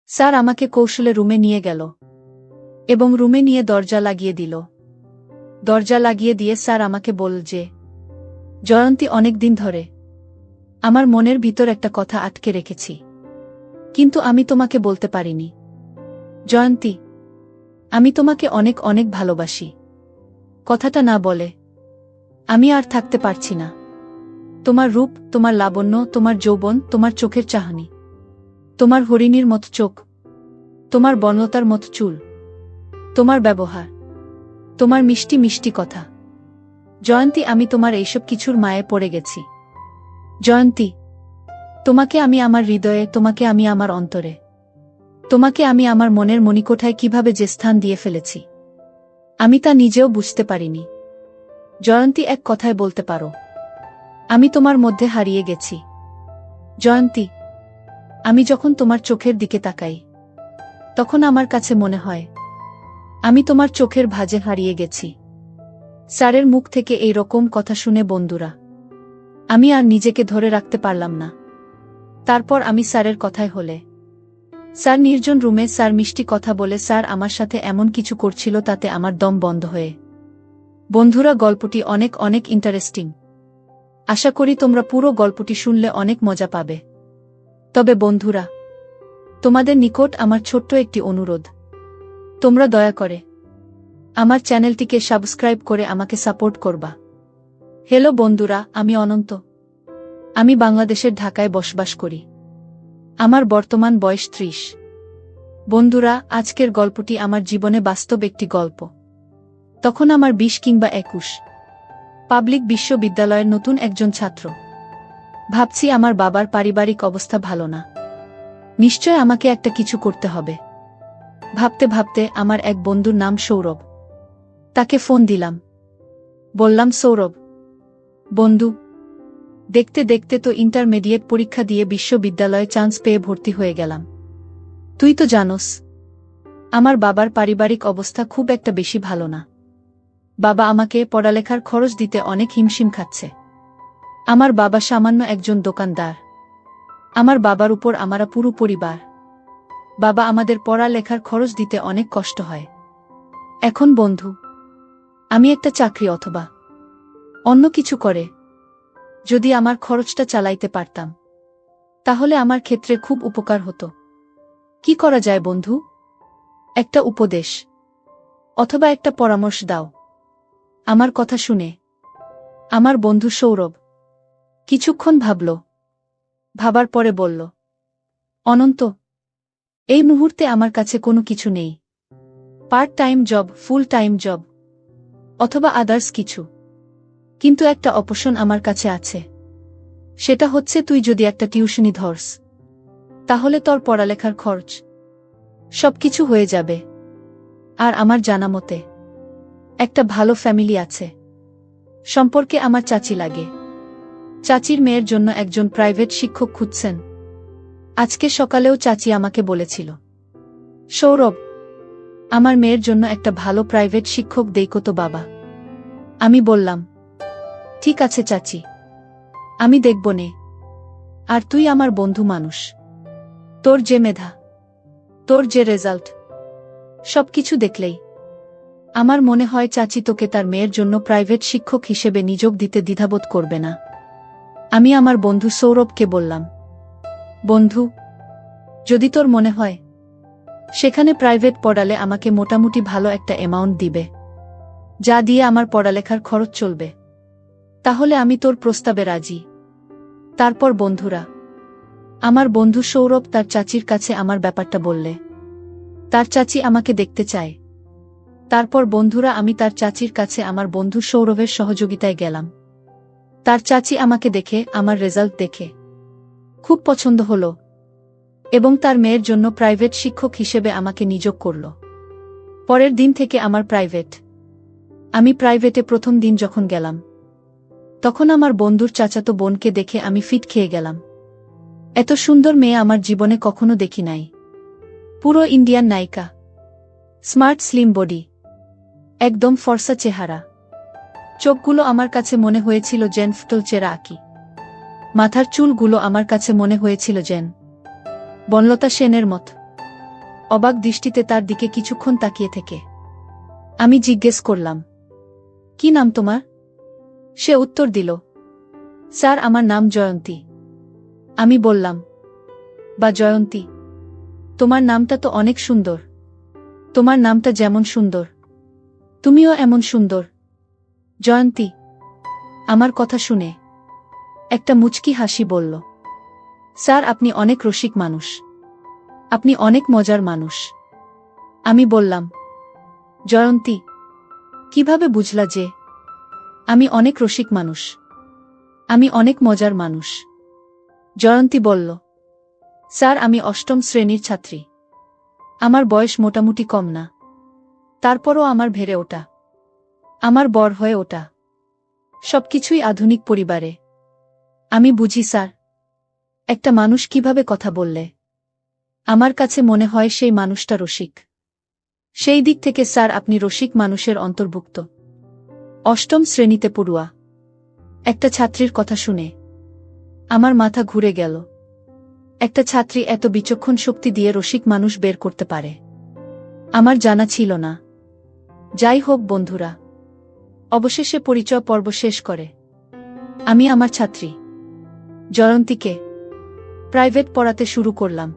Sir আমাকে কৌশলে রুমে নিয়ে গেল এবং রুমে নিয়ে দরজা লাগিয়ে দিল। দরজা লাগিয়ে দিয়ে স্যার আমাকে বলল যে, জয়ন্তী, অনেক দিন ধরে আমার মনের ভিতর একটা কথা আটকে রেখেছি, কিন্তু আমি তোমাকে বলতে পারিনি। জয়ন্তী, আমি তোমাকে অনেক অনেক ভালোবাসি। কথাটা না বলে আমি আর থাকতে পারছি না। তোমার রূপ, তোমার লাবণ্য, তোমার যৌবন, তোমার চোখের চাহনি, তোমার হরিণীর মতো চোখ, তোমার বনলতার মতো চুল, তোমার ব্যবহার, তোমার মিষ্টি মিষ্টি কথা। জয়ন্তী, আমি তোমার এইসব কিছুর মায়ে পড়ে গেছি। জয়ন্তী, তোমাকে আমি আমার হৃদয়ে, তোমাকে আমি আমার অন্তরে, তোমাকে আমি আমার মনের মণিকোঠায় কিভাবে যে স্থান দিয়ে ফেলেছি আমি তা নিজেও বুঝতে পারিনি। জয়ন্তী, এক কথায় বলতে পারো আমি তোমার মধ্যে হারিয়ে গেছি। জয়ন্তী, আমি যখন তোমার চোখের দিকে তাকাই তখন আমার কাছে মনে হয় আমি তোমার চোখের ভাঁজে হারিয়ে গেছি। স্যারের মুখ থেকে এই রকম কথা শুনে বন্ধুরা, আমি আর নিজেকে ধরে রাখতে পারলাম না। তারপর আমি স্যারের কথায় হলে, স্যার নির্জন রুমে স্যার মিষ্টি কথা বলে স্যার আমার সাথে এমন কিছু করছিল তাতে আমার দম বন্ধ হয়ে। বন্ধুরা, গল্পটি অনেক অনেক ইন্টারেস্টিং। আশা করি তোমরা পুরো গল্পটি শুনলে অনেক মজা পাবে। তবে বন্ধুরা, তোমাদের নিকট আমার ছোট্ট একটি অনুরোধ, তোমরা দয়া করে আমার চ্যানেলটিকে সাবস্ক্রাইব করে আমাকে সাপোর্ট করবা। হ্যালো বন্ধুরা, আমি অনন্ত। আমি বাংলাদেশের ঢাকায় বসবাস করি। আমার বর্তমান বয়স 30। বন্ধুরা, আজকের গল্পটি আমার জীবনে বাস্তব একটি গল্প। তখন আমার 20 কিংবা 21। পাবলিক বিশ্ববিদ্যালয়ের নতুন একজন ছাত্র। ভাবছি আমার বাবার পারিবারিক অবস্থা ভালো না, নিশ্চয় আমাকে একটা কিছু করতে হবে। ভাবতে ভাবতে আমার এক বন্ধুর নাম সৌরভ, তাকে ফোন দিলাম। বললাম, সৌরভ বন্ধু, দেখতে দেখতে তো ইন্টারমিডিয়েট পরীক্ষা দিয়ে বিশ্ববিদ্যালয়ে চান্স পেয়ে ভর্তি হয়ে গেলাম। তুই তো জানোস আমার বাবার পারিবারিক অবস্থা খুব একটা বেশি ভালো না। বাবা আমাকে পড়ালেখার খরচ দিতে অনেক হিমশিম খাচ্ছে। আমার বাবা সামান্য একজন দোকানদার। আমার বাবার উপর আমরা পুরো পরিবার। বাবা আমাদের পড়ালেখার খরচ দিতে অনেক কষ্ট হয়। এখন বন্ধু, আমি একটা চাকরি অথবা অন্য কিছু করে যদি আমার খরচটা চালাইতে পারতাম তাহলে আমার ক্ষেত্রে খুব উপকার হতো। কি করা যায় বন্ধু? একটা উপদেশ অথবা একটা পরামর্শ দাও। আমার কথা শুনে আমার বন্ধু সৌরভ কিছুক্ষণ ভাবল। ভাবার পরে বলল, অনন্ত, এই মুহূর্তে আমার কাছে কোনো কিছু নেই। Part time job, full time job অথবা আদার্স কিছু, কিন্তু একটা অপশন আমার কাছে আছে। সেটা হচ্ছে তুই যদি একটা টিউশনি ধরস তাহলে তোর পড়ালেখার খরচ সবকিছু হয়ে যাবে। আর আমার জানা মতে একটা ভালো ফ্যামিলি আছে। সম্পর্কে আমার চাচি লাগে। চাচির মেয়ের জন্য একজন প্রাইভেট শিক্ষক খুঁজছেন। আজকে সকালেও চাচি আমাকে বলেছিল, সৌরভ, আমার মেয়ের জন্য একটা ভালো প্রাইভেট শিক্ষক দেইকো তো বাবা। আমি বললাম, ঠিক আছে চাচি, আমি দেখব নে। আর তুই আমার বন্ধু মানুষ, তোর যে মেধা, তোর যে রেজাল্ট, সবকিছু দেখলেই আমার মনে হয় চাচি তোকে তার মেয়ের জন্য প্রাইভেট শিক্ষক হিসেবে নিযোগ দিতে দ্বিধাবোধ করবে না। আমি আমার বন্ধু সৌরভকে বললাম, বন্ধু, যদি তোর মনে হয় সেখানে প্রাইভেট পড়ালে আমাকে মোটামুটি ভালো একটা অ্যামাউন্ট দিবে, যা দিয়ে আমার পড়ালেখার খরচ চলবে, তাহলে আমি তোর প্রস্তাবে রাজি। তারপর বন্ধুরা, আমার বন্ধু সৌরভ তার চাচির কাছে আমার ব্যাপারটা বললে। তার চাচি আমাকে দেখতে চায়। তারপর বন্ধুরা, আমি তার চাচির কাছে আমার বন্ধু সৌরভের সহযোগিতায় গেলাম। তার চাচি আমাকে দেখে, আমার রেজাল্ট দেখে খুব পছন্দ হলো এবং তার মেয়ের জন্য প্রাইভেট শিক্ষক হিসেবে আমাকে নিযোগ করল। পরের দিন থেকে আমি প্রাইভেটে প্রথম দিন যখন গেলাম তখন আমার বন্ধুর চাচাতো বোনকে দেখে আমি ফিট খেয়ে গেলাম। এত সুন্দর মেয়ে আমার জীবনে কখনো দেখি নাই। পুরো ইন্ডিয়ান নায়িকা, স্মার্ট স্লিম বডি, একদম ফর্সা চেহারা। চোখগুলো আমার কাছে মনে হয়েছিল যেন ফুটল চেরা আঁকি। মাথার চুলগুলো আমার কাছে মনে হয়েছিল যেন বনলতা সেনের মত। অবাক দৃষ্টিতে তার দিকে কিছুক্ষণ তাকিয়ে থেকে আমি জিজ্ঞেস করলাম, কি নাম তোমার? সে উত্তর দিল, স্যার আমার নাম জয়ন্তী। আমি বললাম, বা জয়ন্তী, তোমার নামটা তো অনেক সুন্দর। তোমার নামটা যেমন সুন্দর, তুমিও এমন সুন্দর। জয়ন্তী আমার কথা শুনে একটা মুচকি হাসি বলল, স্যার আপনি অনেক রসিক মানুষ, আপনি অনেক মজার মানুষ। আমি বললাম, জয়ন্তী কিভাবে বুঝলা যে আমি অনেক রসিক মানুষ, আমি অনেক মজার মানুষ? জয়ন্তী বলল, স্যার আমি অষ্টম শ্রেণীর ছাত্রী, আমার বয়স মোটামুটি কম না, তারপরও আমার ভেড়ে ওঠা, আমার বর হয়ে ওঠা সবকিছুই আধুনিক পরিবারে। আমি বুঝি স্যার, একটা মানুষ কিভাবে কথা বললে আমার কাছে মনে হয় সেই মানুষটা রসিক। সেই দিক থেকে স্যার আপনি রসিক মানুষের অন্তর্ভুক্ত। অষ্টম শ্রেণীতে পড়ুয়া একটা ছাত্রীর কথা শুনে আমার মাথা ঘুরে গেল। একটা ছাত্রী এত বিচক্ষণ শক্তি দিয়ে রসিক মানুষ বের করতে পারে, আমার জানা ছিল না। যাই হোক বন্ধুরা, অবশেষে পরিচয় পর্ব শেষ করে আমি আমার ছাত্রী জয়ন্তীকে প্রাইভেট পড়াতে শুরু করলাম।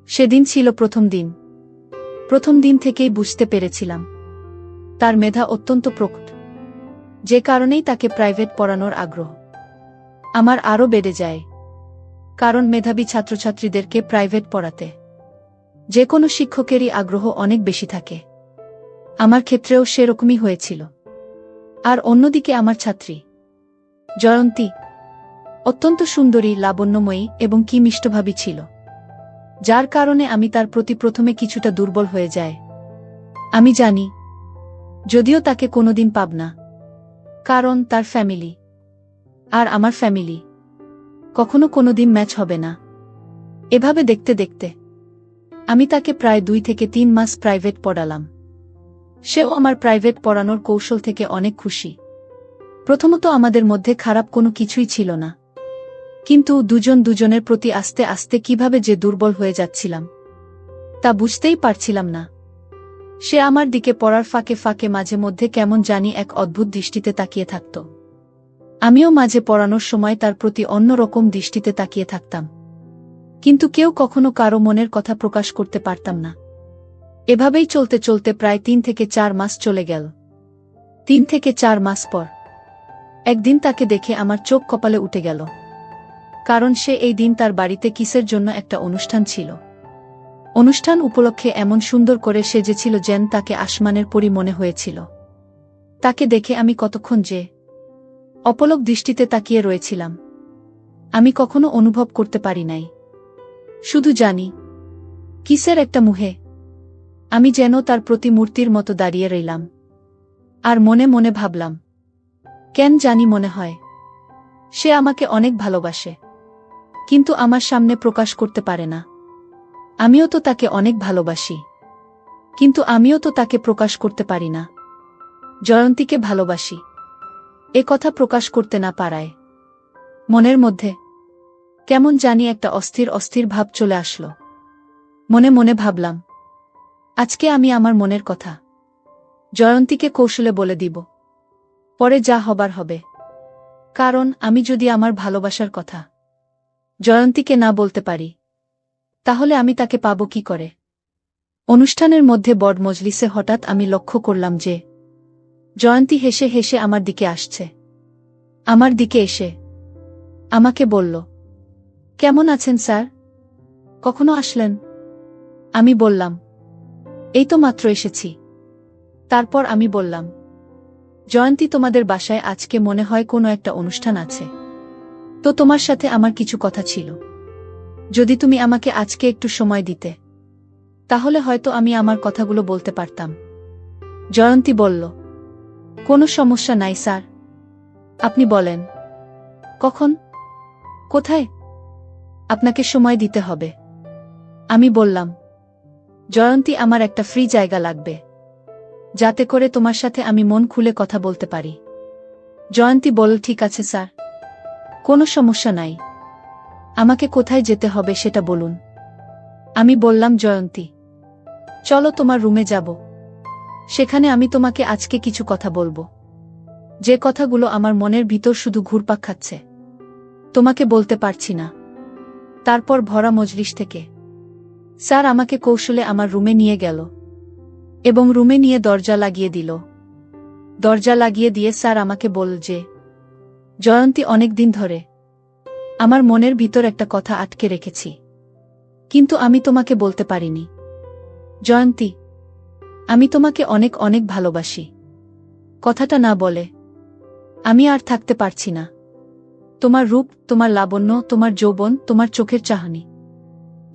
সেদিন ছিল প্রথম দিন। প্রথম দিন থেকেই বুঝতে পেরেছিলাম তার মেধা অত্যন্ত প্রকট, যে কারণেই তাকে প্রাইভেট পড়ানোর আগ্রহ আমার আরও বেড়ে যায়। কারণ মেধাবী ছাত্রছাত্রীদেরকে প্রাইভেট পড়াতে যে কোনো শিক্ষকেরই আগ্রহ অনেক বেশি থাকে। আমার ক্ষেত্রেও সেরকমই হয়েছিল। আর অন্যদিকে আমার ছাত্রী জয়ন্তী অত্যন্ত সুন্দরী, লাবণ্যময়ী এবং কি মিষ্টভাবী ছিল, যার কারণে আমি তার প্রতি প্রথমে কিছুটা দুর্বল হয়ে যায়। আমি জানি, যদিও তাকে কোনোদিন পাব না, কারণ তার ফ্যামিলি আর আমার ফ্যামিলি কখনো কোনোদিন ম্যাচ হবে না। এভাবে দেখতে দেখতে আমি তাকে প্রায় 2 থেকে 3 মাস প্রাইভেট পড়ালাম। সেও আমার প্রাইভেট পড়ানোর কৌশল থেকে অনেক খুশি। প্রথমত আমাদের মধ্যে খারাপ কোনো কিছুই ছিল না, কিন্তু দুজন দুজনের প্রতি আস্তে আস্তে কিভাবে যে দুর্বল হয়ে যাচ্ছিলাম তা বুঝতেই পারছিলাম না। সে আমার দিকে পড়ার ফাঁকে ফাঁকে মাঝে মধ্যে কেমন জানি এক অদ্ভুত দৃষ্টিতে তাকিয়ে থাকত। আমিও মাঝে পড়ানোর সময় তার প্রতি অন্যরকম দৃষ্টিতে তাকিয়ে থাকতাম, কিন্তু কেউ কখনো কারো মনের কথা প্রকাশ করতে পারতাম না। এভাবেই চলতে চলতে প্রায় 3 থেকে 4 মাস চলে গেল। 3 থেকে 4 মাস পর একদিন তাকে দেখে আমার চোখ কপালে উঠে গেল, কারণ সে এই দিন তার বাড়িতে কিসের জন্য একটা অনুষ্ঠান ছিল। অনুষ্ঠান উপলক্ষে এমন সুন্দর করে সেজেছিল যেন তাকে আসমানের পরী মনে হয়েছিল। তাকে দেখে আমি কতক্ষণ যে অপলক দৃষ্টিতে তাকিয়ে রয়েছিলাম আমি কখনো অনুভব করতে পারি নাই। শুধু জানি কিসের একটা মুহে আমি যেন তার প্রতিমূর্তির মতো দাঁড়িয়ে রইলাম। আর মনে মনে ভাবলাম, কেন জানি মনে হয় সে আমাকে অনেক ভালোবাসে, কিন্তু আমার সামনে প্রকাশ করতে পারে না। আমিও তো তাকে অনেক ভালোবাসি, কিন্তু আমিও তো তাকে প্রকাশ করতে পারি না। জয়ন্তীকে ভালোবাসি এ কথা প্রকাশ করতে না পারায় মনের মধ্যে কেমন জানি একটা অস্থির অস্থির ভাব চলে আসলো। মনে মনে ভাবলাম, আজকে আমি আমার মনের কথা জয়ন্তীকে কৌশলে বলে দিব, পরে যা হবার হবে। কারণ আমি যদি আমার ভালোবাসার কথা জয়ন্তীকে না বলতে পারি, তাহলে আমি তাকে পাবো কি করে? অনুষ্ঠানের মধ্যে বড় মজলিসে হঠাৎ আমি লক্ষ্য করলাম যে জয়ন্তী হেসে হেসে আমার দিকে আসছে। আমার দিকে এসে আমাকে বলল, কেমন আছেন স্যার? কখনো আসলেন? আমি বললাম, এই তো মাত্র এসেছি। তারপর আমি বললাম, জয়ন্তী তোমাদের বাসায় আজকে মনে হয় কোনো একটা অনুষ্ঠান আছে, তো তোমার সাথে আমার কিছু কথা ছিল। যদি তুমি আমাকে আজকে একটু সময় দিতে, তাহলে হয়তো আমি আমার কথাগুলো বলতে পারতাম। জয়ন্তী বলল, কোনো সমস্যা নাই স্যার, আপনি বলেন কখন, কোথায় আপনাকে সময় দিতে হবে। আমি বললাম, জয়ন্তী আমার একটা ফ্রি জায়গা লাগবে, যাতে করে তোমার সাথে আমি মন খুলে কথা বলতে পারি। জয়ন্তী বলল, ঠিক আছে স্যার, কোনো সমস্যা নাই, আমাকে কোথায় যেতে হবে সেটা বলুন। আমি বললাম, জয়ন্তী চলো তোমার রুমে যাব। সেখানে আমি তোমাকে আজকে কিছু কথা বলবো, যে কথাগুলো আমার মনের ভিতর শুধু ঘুরপাক খাচ্ছে, তোমাকে বলতে পারছি না। তারপর ভরা মজলিস থেকে স্যার আমাকে কৌশলে আমার রুমে নিয়ে গেল এবং রুমে নিয়ে দরজা লাগিয়ে দিল। দরজা লাগিয়ে দিয়ে স্যার আমাকে বলল যে, জয়ন্তী, অনেক দিন ধরে আমার মনের ভিতর একটা কথা আটকে রেখেছি, কিন্তু আমি তোমাকে বলতে পারিনি। জয়ন্তী, আমি তোমাকে অনেক অনেক ভালোবাসি। কথাটা না বলে আমি আর থাকতে পারছি না। তোমার রূপ, তোমার লাবণ্য, তোমার যৌবন, তোমার চোখের চাহনি,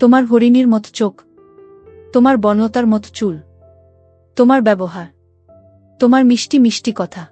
তোমার হরিণীর মতো চোখ, তোমার বনলতার মতো চুল, তোমার ব্যবহার, তোমার মিষ্টি মিষ্টি কথা।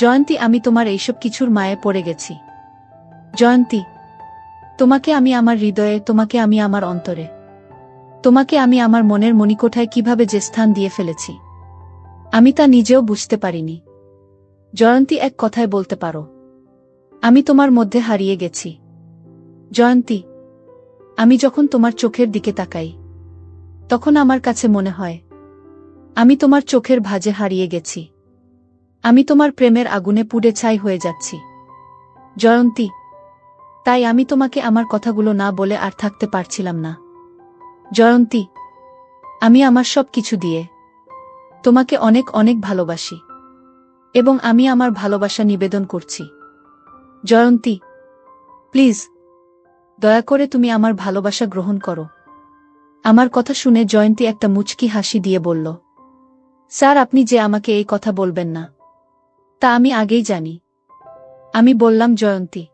জয়ন্তী, আমি তোমার এইসব কিছুর মায়ে পড়ে গেছি। জয়ন্তী, তোমাকে আমি আমার হৃদয়ে, তোমাকে আমি আমার অন্তরে, তোমাকে আমি আমার মনের মণিকোঠায় কিভাবে যে স্থান দিয়ে ফেলেছি, আমি তা নিজেও বুঝতে পারিনি। জয়ন্তী, এক কথায় বলতে পারো, আমি তোমার মধ্যে হারিয়ে গেছি। জয়ন্তী, আমি যখন তোমার চোখের দিকে তাকাই, তখন আমার কাছে মনে হয় আমি তোমার চোখের ভাঁজে হারিয়ে গেছি। আমি তোমার প্রেমের আগুনে পুড়ে ছাই হয়ে যাচ্ছি। জয়ন্তী, তাই আমি তোমাকে আমার কথাগুলো না বলে আর থাকতে পারছিলাম না। জয়ন্তী, আমি আমার সব কিছু দিয়ে তোমাকে অনেক অনেক ভালোবাসি এবং আমি আমার ভালোবাসা নিবেদন করছি। জয়ন্তী, প্লিজ, দয়া করে তুমি আমার ভালোবাসা গ্রহণ করো। আমার কথা শুনে জয়ন্তী একটা মুচকি হাসি দিয়ে বলল, স্যার, আপনি যে আমাকে এই কথা বলবেন না, তা আমি আগেই জানি। আমি বললাম, জয়ন্তী,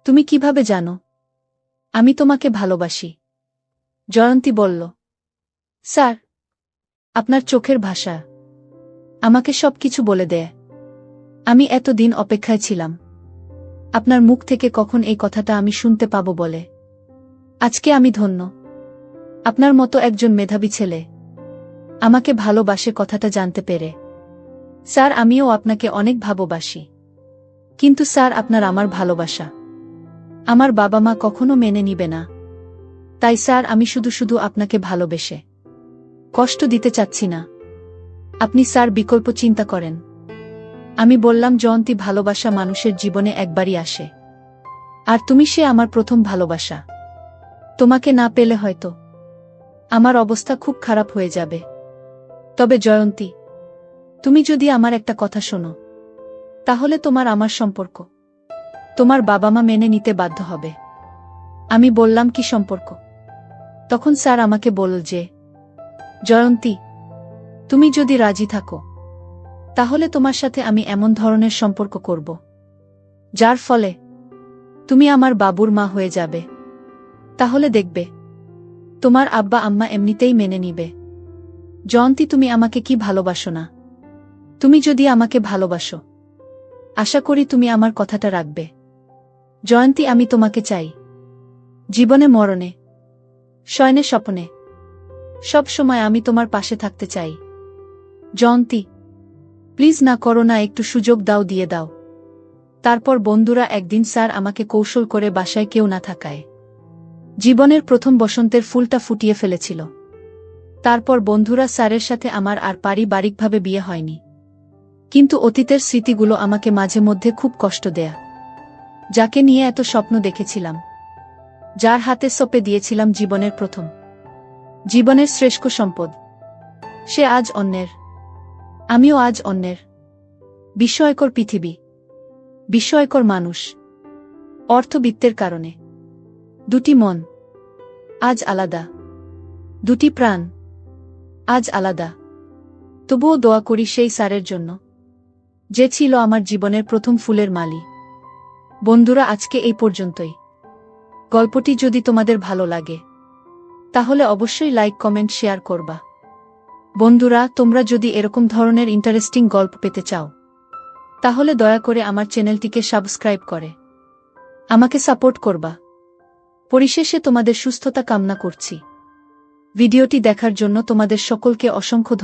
তুমি কিভাবে জানো আমি তোমাকে ভালোবাসি? জয়ন্তী বলল, স্যার, আপনার চোখের ভাষা আমাকে সবকিছু বলে দেয়। আমি এতদিন অপেক্ষায় ছিলাম আপনার মুখ থেকে কখন এই কথাটা আমি শুনতে পাবো বলে। আজকে আমি ধন্য, আপনার মতো একজন মেধাবী ছেলে আমাকে ভালোবাসে কথাটা জানতে পেরে। স্যার, আমিও আপনাকে অনেক ভালোবাসি, কিন্তু স্যার, আপনার আমার ভালোবাসা আমার বাবা মা কখনো মেনে নিবে না। তাই স্যার, আমি শুধু শুধু আপনাকে ভালোবেসে কষ্ট দিতে চাচ্ছি না। আপনি স্যার বিকল্প চিন্তা করেন। আমি বললাম, জয়ন্তী, ভালোবাসা মানুষের জীবনে একবারই আসে, আর তুমি সে আমার প্রথম ভালোবাসা। তোমাকে না পেলে হয়তো আমার অবস্থা খুব খারাপ হয়ে যাবে। তবে জয়ন্তী, তুমি যদি আমার একটা কথা শোনো, তাহলে তোমার আমার সম্পর্ক তোমার বাবা মা মেনে নিতে বাধ্য হবে। আমি বললাম, কি সম্পর্ক? তখন স্যার আমাকে বলল যে, জয়ন্তী, তুমি যদি রাজি থাকো, তাহলে তোমার সাথে আমি এমন ধরনের সম্পর্ক করব যার ফলে তুমি আমার বাবুর মা হয়ে যাবে। তাহলে দেখবে তোমার আব্বা আম্মা এমনিতেই মেনে নিবে। জয়ন্তী, তুমি আমাকে কি ভালোবাসো না? তুমি যদি আমাকে ভালোবাসো, আশা করি তুমি আমার কথাটা রাখবে। জয়ন্তী, আমি তোমাকে চাই, জীবনে মরণে, শয়নে স্বপ্নে, সব সময় আমি তোমার পাশে থাকতে চাই। জয়ন্তী, প্লিজ না করো না, একটু সুযোগ দাও, দিয়ে দাও। তারপর বন্ধুরা একদিন স্যার আমাকে কৌশল করে বাসায় কেউ না থাকায় জীবনের প্রথম বসন্তের ফুলটা ফুটিয়ে ফেলেছিল। তারপর বন্ধুরা স্যারের সাথে আমার আর পারিবারিকভাবে বিয়ে হয়নি, কিন্তু অতীতের স্মৃতিগুলো আমাকে মাঝে মধ্যে খুব কষ্ট দেয়া। যাকে নিয়ে এত স্বপ্ন দেখেছিলাম, যার হাতে সঁপে দিয়েছিলাম জীবনের প্রথম, জীবনের শ্রেষ্ঠ সম্পদ, সে আজ অন্যের, আমিও আজ অন্যের। বিস্ময়কর পৃথিবী, বিস্ময়কর মানুষ। অর্থবিত্তের কারণে দুটি মন আজ আলাদা, দুটি প্রাণ আজ আলাদা। তবুও দোয়া করি সেই স্যারের জন্য, যে ছিল আমার জীবনের প্রথম ফুলের মালি। বন্ধুরা, আজকে এই পর্যন্তই। গল্পটি যদি তোমাদের ভালো লাগে, তাহলে অবশ্যই লাইক, কমেন্ট, শেয়ার করবা। বন্ধুরা, তোমরা যদি এরকম ধরনের ইন্টারেস্টিং গল্প পেতে চাও, তাহলে দয়া করে আমার চ্যানেলটিকে সাবস্ক্রাইব করে আমাকে সাপোর্ট করবা। পরিশেষে তোমাদের সুস্থতা কামনা করছি। ভিডিওটি দেখার জন্য তোমাদের সকলকে অসংখ্য ধন্যবাদ।